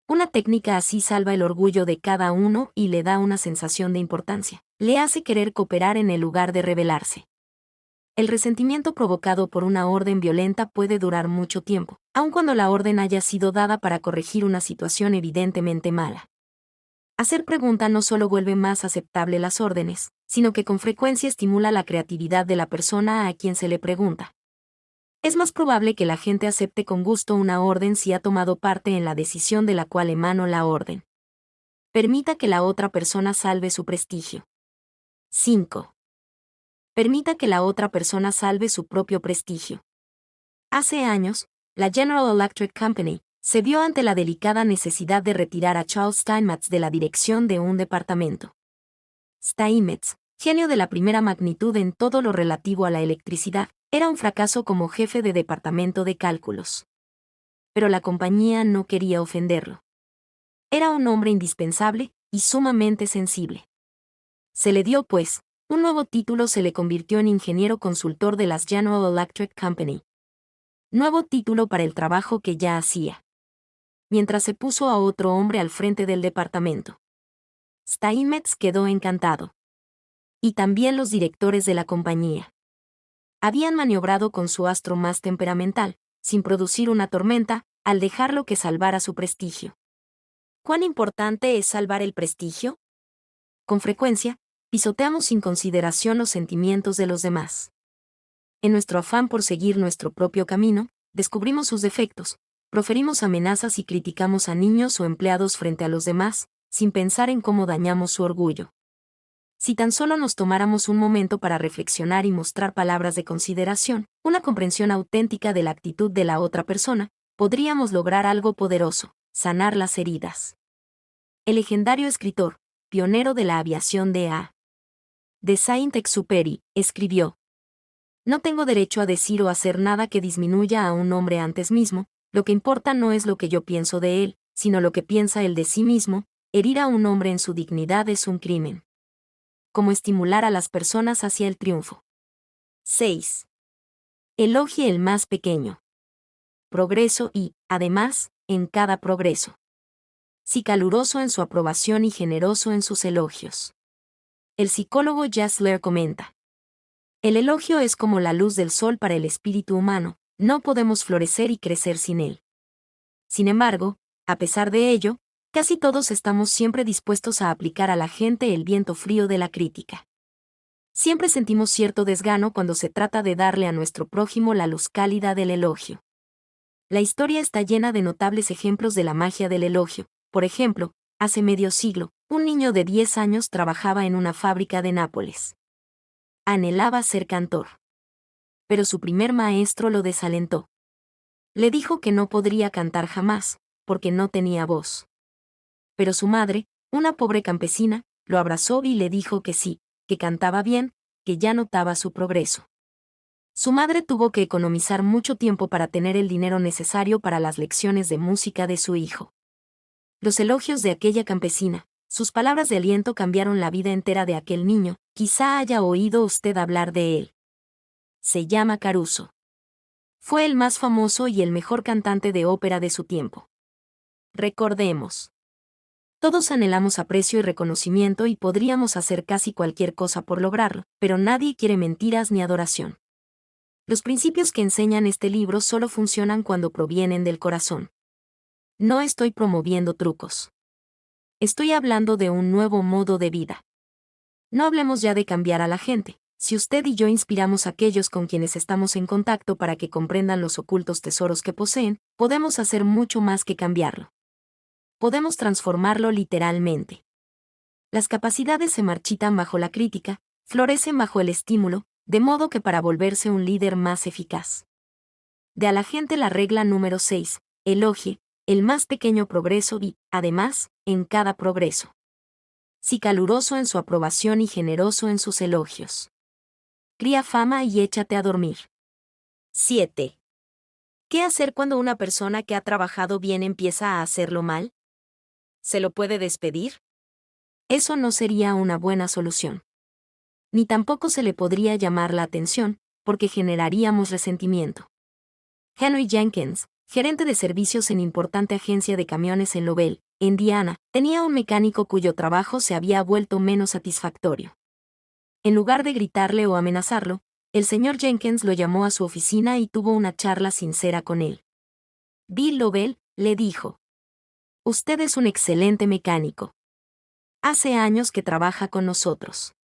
Una técnica así salva el orgullo de cada uno y le da una sensación de importancia. Le hace querer cooperar en el lugar de rebelarse. El resentimiento provocado por una orden violenta puede durar mucho tiempo, aun cuando la orden haya sido dada para corregir una situación evidentemente mala. Hacer pregunta no solo vuelve más aceptable las órdenes, sino que con frecuencia estimula la creatividad de la persona a quien se le pregunta. Es más probable que la gente acepte con gusto una orden si ha tomado parte en la decisión de la cual emanó la orden. Permita que la otra persona salve su prestigio. 5. Permita que la otra persona salve su propio prestigio. Hace años, la General Electric Company se vio ante la delicada necesidad de retirar a Charles Steinmetz de la dirección de un departamento. Steinmetz, genio de la primera magnitud en todo lo relativo a la electricidad, era un fracaso como jefe de departamento de cálculos. Pero la compañía no quería ofenderlo. Era un hombre indispensable y sumamente sensible. Se le dio, pues, un nuevo título. Se le convirtió en ingeniero consultor de las General Electric Company. Nuevo título para el trabajo que ya hacía. Mientras se puso a otro hombre al frente del departamento. Steinmetz quedó encantado. Y también los directores de la compañía. Habían maniobrado con su astro más temperamental, sin producir una tormenta, al dejarlo que salvara su prestigio. ¿Cuán importante es salvar el prestigio? Con frecuencia, pisoteamos sin consideración los sentimientos de los demás. En nuestro afán por seguir nuestro propio camino, descubrimos sus defectos, proferimos amenazas y criticamos a niños o empleados frente a los demás, sin pensar en cómo dañamos su orgullo. Si tan solo nos tomáramos un momento para reflexionar y mostrar palabras de consideración, una comprensión auténtica de la actitud de la otra persona, podríamos lograr algo poderoso: sanar las heridas. El legendario escritor, pionero de la aviación de Saint-Exupéry, escribió: «No tengo derecho a decir o hacer nada que disminuya a un hombre antes mismo, lo que importa no es lo que yo pienso de él, sino lo que piensa él de sí mismo. Herir a un hombre en su dignidad es un crimen». Cómo estimular a las personas hacia el triunfo. 6. Elogie el más pequeño. Progreso y, además, en cada progreso. Sí, caluroso en su aprobación y generoso en sus elogios. El psicólogo Jasler comenta: el elogio es como la luz del sol para el espíritu humano, no podemos florecer y crecer sin él. Sin embargo, a pesar de ello, casi todos estamos siempre dispuestos a aplicar a la gente el viento frío de la crítica. Siempre sentimos cierto desgano cuando se trata de darle a nuestro prójimo la luz cálida del elogio. La historia está llena de notables ejemplos de la magia del elogio. Por ejemplo, hace medio siglo, un niño de 10 años trabajaba en una fábrica de Nápoles. Anhelaba ser cantor. Pero su primer maestro lo desalentó. Le dijo que no podría cantar jamás, porque no tenía voz. Pero su madre, una pobre campesina, lo abrazó y le dijo que sí, que cantaba bien, que ya notaba su progreso. Su madre tuvo que economizar mucho tiempo para tener el dinero necesario para las lecciones de música de su hijo. Los elogios de aquella campesina, sus palabras de aliento cambiaron la vida entera de aquel niño. Quizá haya oído usted hablar de él. Se llama Caruso. Fue el más famoso y el mejor cantante de ópera de su tiempo. Recordemos. Todos anhelamos aprecio y reconocimiento y podríamos hacer casi cualquier cosa por lograrlo, pero nadie quiere mentiras ni adoración. Los principios que enseñan este libro solo funcionan cuando provienen del corazón. No estoy promoviendo trucos. Estoy hablando de un nuevo modo de vida. No hablemos ya de cambiar a la gente. Si usted y yo inspiramos a aquellos con quienes estamos en contacto para que comprendan los ocultos tesoros que poseen, podemos hacer mucho más que cambiarlo. Podemos transformarlo literalmente. Las capacidades se marchitan bajo la crítica, florecen bajo el estímulo, de modo que para volverse un líder más eficaz. De a la gente la regla número 6, elogie el más pequeño progreso y, además, en cada progreso. Sí, caluroso en su aprobación y generoso en sus elogios. Cría fama y échate a dormir. 7. ¿Qué hacer cuando una persona que ha trabajado bien empieza a hacerlo mal? ¿Se lo puede despedir? Eso no sería una buena solución. Ni tampoco se le podría llamar la atención, porque generaríamos resentimiento. Henry Jenkins, gerente de servicios en importante agencia de camiones en Lovell, Indiana, tenía un mecánico cuyo trabajo se había vuelto menos satisfactorio. En lugar de gritarle o amenazarlo, el señor Jenkins lo llamó a su oficina y tuvo una charla sincera con él. Bill Lovell, le dijo. Usted es un excelente mecánico. Hace años que trabaja con nosotros.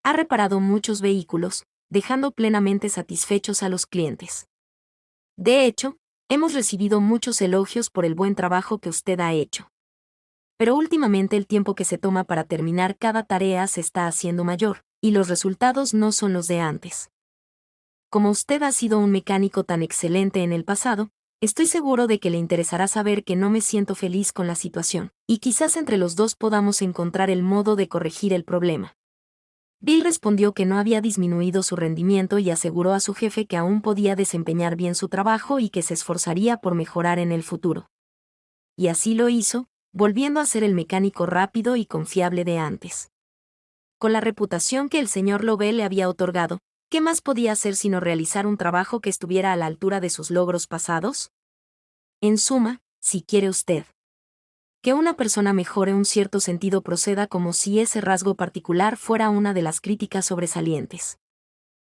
Ha reparado muchos vehículos, dejando plenamente satisfechos a los clientes. De hecho, hemos recibido muchos elogios por el buen trabajo que usted ha hecho. Pero últimamente el tiempo que se toma para terminar cada tarea se está haciendo mayor, y los resultados no son los de antes. Como usted ha sido un mecánico tan excelente en el pasado, estoy seguro de que le interesará saber que no me siento feliz con la situación, y quizás entre los dos podamos encontrar el modo de corregir el problema. Bill respondió que no había disminuido su rendimiento y aseguró a su jefe que aún podía desempeñar bien su trabajo y que se esforzaría por mejorar en el futuro. Y así lo hizo, volviendo a ser el mecánico rápido y confiable de antes. Con la reputación que el señor Lovell le había otorgado, ¿qué más podía hacer sino realizar un trabajo que estuviera a la altura de sus logros pasados? En suma, si quiere usted que una persona mejore un cierto sentido proceda como si ese rasgo particular fuera una de las críticas sobresalientes.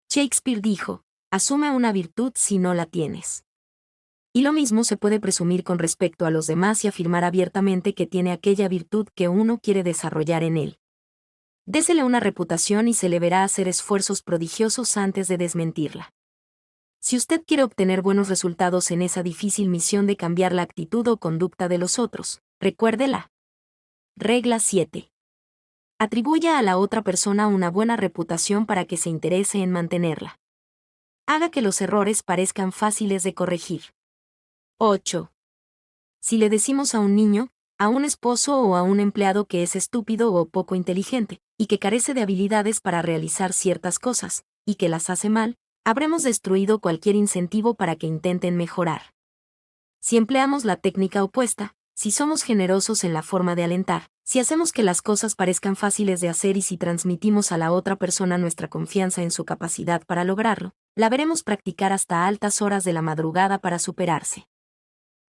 Shakespeare dijo, asume una virtud si no la tienes. Y lo mismo se puede presumir con respecto a los demás y afirmar abiertamente que tiene aquella virtud que uno quiere desarrollar en él. Désele una reputación y se le verá hacer esfuerzos prodigiosos antes de desmentirla. Si usted quiere obtener buenos resultados en esa difícil misión de cambiar la actitud o conducta de los otros, recuérdela. Regla 7. Atribuya a la otra persona una buena reputación para que se interese en mantenerla. Haga que los errores parezcan fáciles de corregir. 8. Si le decimos a un niño, a un esposo o a un empleado que es estúpido o poco inteligente, y que carece de habilidades para realizar ciertas cosas, y que las hace mal, habremos destruido cualquier incentivo para que intenten mejorar. Si empleamos la técnica opuesta, si somos generosos en la forma de alentar, si hacemos que las cosas parezcan fáciles de hacer y si transmitimos a la otra persona nuestra confianza en su capacidad para lograrlo, la veremos practicar hasta altas horas de la madrugada para superarse.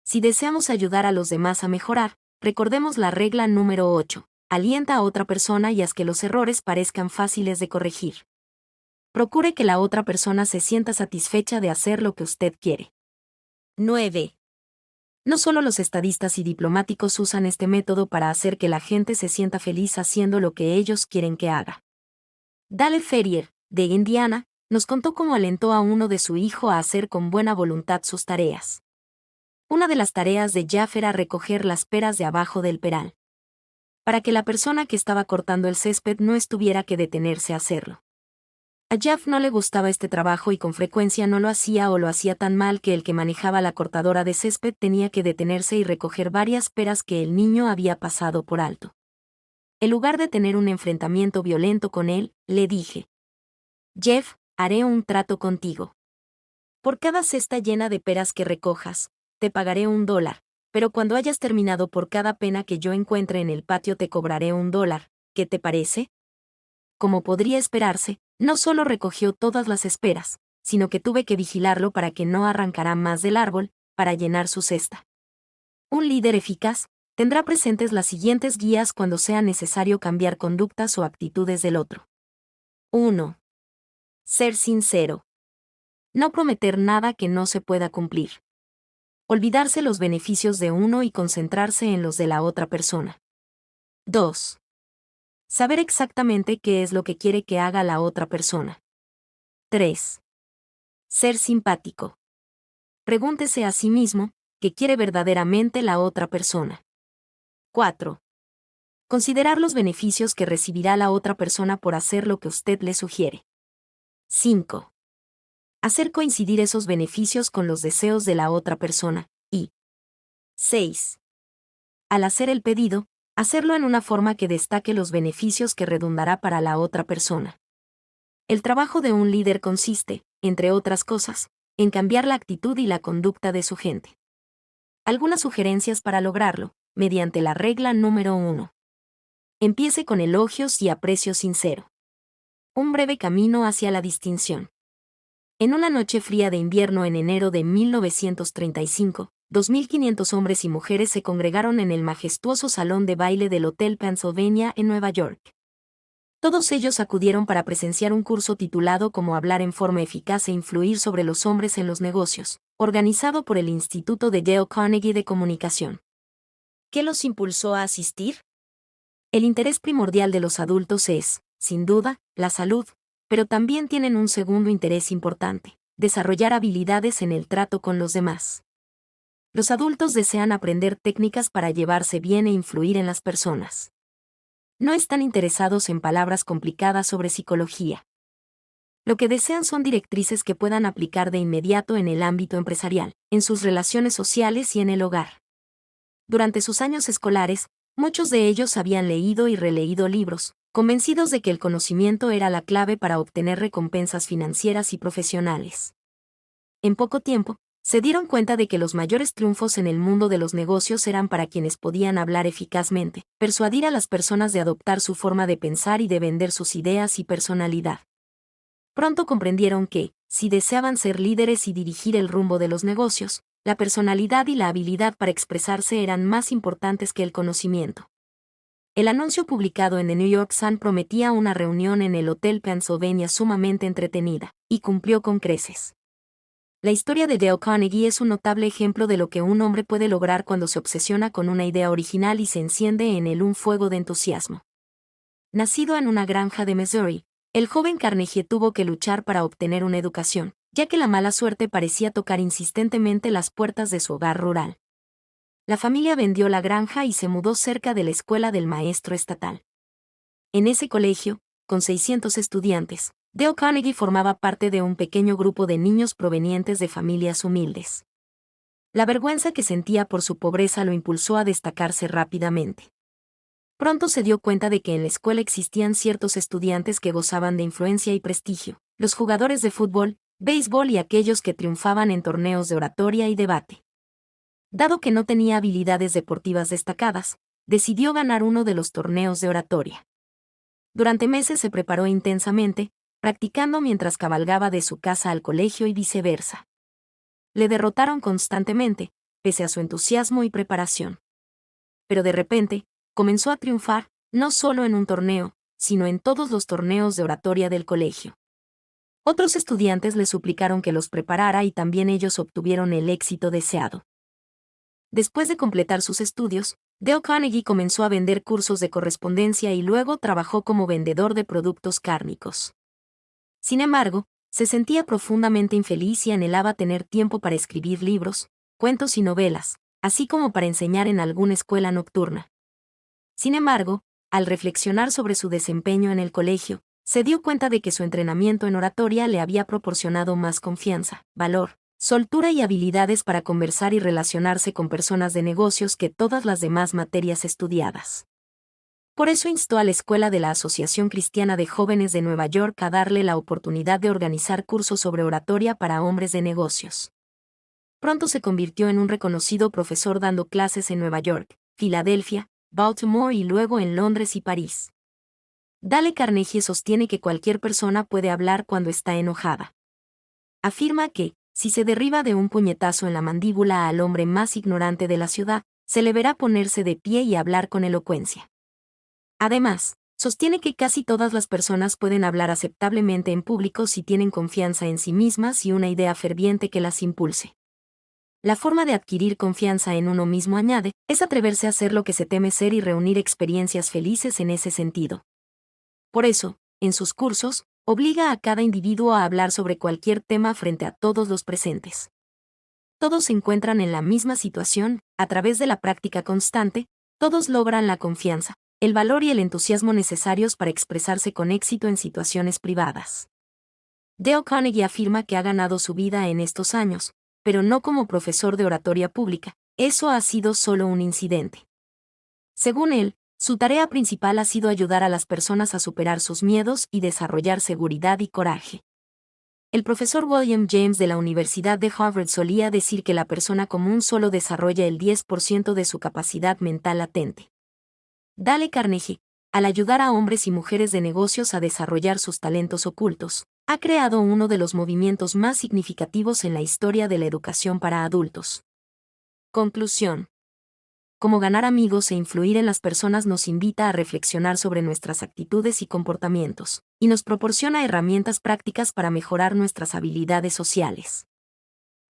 Si deseamos ayudar a los demás a mejorar, recordemos la regla número 8. Alienta a otra persona y haz que los errores parezcan fáciles de corregir. Procure que la otra persona se sienta satisfecha de hacer lo que usted quiere. 9. No solo los estadistas y diplomáticos usan este método para hacer que la gente se sienta feliz haciendo lo que ellos quieren que haga. Dale Ferrier, de Indiana, nos contó cómo alentó a uno de su hijo a hacer con buena voluntad sus tareas. Una de las tareas de Jeff era recoger las peras de abajo del peral, para que la persona que estaba cortando el césped no estuviera que detenerse a hacerlo. A Jeff no le gustaba este trabajo y con frecuencia no lo hacía o lo hacía tan mal que el que manejaba la cortadora de césped tenía que detenerse y recoger varias peras que el niño había pasado por alto. En lugar de tener un enfrentamiento violento con él, le dije: Jeff, haré un trato contigo. Por cada cesta llena de peras que recojas, te pagaré $1, pero cuando hayas terminado por cada pena que yo encuentre en el patio te cobraré $1, ¿qué te parece? Como podría esperarse, no solo recogió todas las esperas, sino que tuve que vigilarlo para que no arrancara más del árbol, para llenar su cesta. Un líder eficaz tendrá presentes las siguientes guías cuando sea necesario cambiar conductas o actitudes del otro. 1. Ser sincero. No prometer nada que no se pueda cumplir. Olvidarse los beneficios de uno y concentrarse en los de la otra persona. 2. Saber exactamente qué es lo que quiere que haga la otra persona. 3. Ser simpático. Pregúntese a sí mismo, ¿qué quiere verdaderamente la otra persona? 4. Considerar los beneficios que recibirá la otra persona por hacer lo que usted le sugiere. 5. Hacer coincidir esos beneficios con los deseos de la otra persona. Y 6. Al hacer el pedido, hacerlo en una forma que destaque los beneficios que redundará para la otra persona. El trabajo de un líder consiste, entre otras cosas, en cambiar la actitud y la conducta de su gente. Algunas sugerencias para lograrlo, mediante la regla número 1. Empiece con elogios y aprecio sincero. Un breve camino hacia la distinción. En una noche fría de invierno en enero de 1935, 2.500 hombres y mujeres se congregaron en el majestuoso salón de baile del Hotel Pennsylvania en Nueva York. Todos ellos acudieron para presenciar un curso titulado Cómo hablar en forma eficaz e influir sobre los hombres en los negocios, organizado por el Instituto de Dale Carnegie de Comunicación. ¿Qué los impulsó a asistir? El interés primordial de los adultos es, sin duda, la salud, pero también tienen un segundo interés importante: desarrollar habilidades en el trato con los demás. Los adultos desean aprender técnicas para llevarse bien e influir en las personas. No están interesados en palabras complicadas sobre psicología. Lo que desean son directrices que puedan aplicar de inmediato en el ámbito empresarial, en sus relaciones sociales y en el hogar. Durante sus años escolares, muchos de ellos habían leído y releído libros, convencidos de que el conocimiento era la clave para obtener recompensas financieras y profesionales. En poco tiempo, se dieron cuenta de que los mayores triunfos en el mundo de los negocios eran para quienes podían hablar eficazmente, persuadir a las personas de adoptar su forma de pensar y de vender sus ideas y personalidad. Pronto comprendieron que, si deseaban ser líderes y dirigir el rumbo de los negocios, la personalidad y la habilidad para expresarse eran más importantes que el conocimiento. El anuncio publicado en The New York Sun prometía una reunión en el Hotel Pennsylvania sumamente entretenida, y cumplió con creces. La historia de Dale Carnegie es un notable ejemplo de lo que un hombre puede lograr cuando se obsesiona con una idea original y se enciende en él un fuego de entusiasmo. Nacido en una granja de Missouri, el joven Carnegie tuvo que luchar para obtener una educación, ya que la mala suerte parecía tocar insistentemente las puertas de su hogar rural. La familia vendió la granja y se mudó cerca de la escuela del maestro estatal. En ese colegio, con 600 estudiantes, Dale Carnegie formaba parte de un pequeño grupo de niños provenientes de familias humildes. La vergüenza que sentía por su pobreza lo impulsó a destacarse rápidamente. Pronto se dio cuenta de que en la escuela existían ciertos estudiantes que gozaban de influencia y prestigio: los jugadores de fútbol, béisbol y aquellos que triunfaban en torneos de oratoria y debate. Dado que no tenía habilidades deportivas destacadas, decidió ganar uno de los torneos de oratoria. Durante meses se preparó intensamente, practicando mientras cabalgaba de su casa al colegio y viceversa. Le derrotaron constantemente, pese a su entusiasmo y preparación. Pero de repente, comenzó a triunfar, no solo en un torneo, sino en todos los torneos de oratoria del colegio. Otros estudiantes le suplicaron que los preparara y también ellos obtuvieron el éxito deseado. Después de completar sus estudios, Dale Carnegie comenzó a vender cursos de correspondencia y luego trabajó como vendedor de productos cárnicos. Sin embargo, se sentía profundamente infeliz y anhelaba tener tiempo para escribir libros, cuentos y novelas, así como para enseñar en alguna escuela nocturna. Sin embargo, al reflexionar sobre su desempeño en el colegio, se dio cuenta de que su entrenamiento en oratoria le había proporcionado más confianza, valor, soltura y habilidades para conversar y relacionarse con personas de negocios que todas las demás materias estudiadas. Por eso instó a la Escuela de la Asociación Cristiana de Jóvenes de Nueva York a darle la oportunidad de organizar cursos sobre oratoria para hombres de negocios. Pronto se convirtió en un reconocido profesor dando clases en Nueva York, Filadelfia, Baltimore y luego en Londres y París. Dale Carnegie sostiene que cualquier persona puede hablar cuando está enojada. Afirma que, si se derriba de un puñetazo en la mandíbula al hombre más ignorante de la ciudad, se le verá ponerse de pie y hablar con elocuencia. Además, sostiene que casi todas las personas pueden hablar aceptablemente en público si tienen confianza en sí mismas y una idea ferviente que las impulse. La forma de adquirir confianza en uno mismo, añade, es atreverse a hacer lo que se teme ser y reunir experiencias felices en ese sentido. Por eso, en sus cursos, obliga a cada individuo a hablar sobre cualquier tema frente a todos los presentes. Todos se encuentran en la misma situación, a través de la práctica constante, todos logran la confianza, el valor y el entusiasmo necesarios para expresarse con éxito en situaciones privadas. Dale Carnegie afirma que ha ganado su vida en estos años, pero no como profesor de oratoria pública, eso ha sido solo un incidente. Según él, su tarea principal ha sido ayudar a las personas a superar sus miedos y desarrollar seguridad y coraje. El profesor William James de la Universidad de Harvard solía decir que la persona común solo desarrolla el 10% de su capacidad mental latente. Dale Carnegie, al ayudar a hombres y mujeres de negocios a desarrollar sus talentos ocultos, ha creado uno de los movimientos más significativos en la historia de la educación para adultos. Conclusión. Cómo ganar amigos e influir en las personas nos invita a reflexionar sobre nuestras actitudes y comportamientos, y nos proporciona herramientas prácticas para mejorar nuestras habilidades sociales.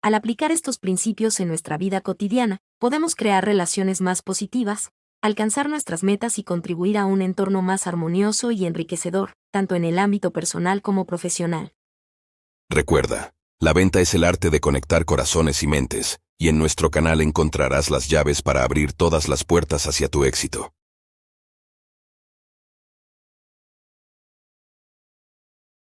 Al aplicar estos principios en nuestra vida cotidiana, podemos crear relaciones más positivas, alcanzar nuestras metas y contribuir a un entorno más armonioso y enriquecedor, tanto en el ámbito personal como profesional. Recuerda, la venta es el arte de conectar corazones y mentes, y en nuestro canal encontrarás las llaves para abrir todas las puertas hacia tu éxito.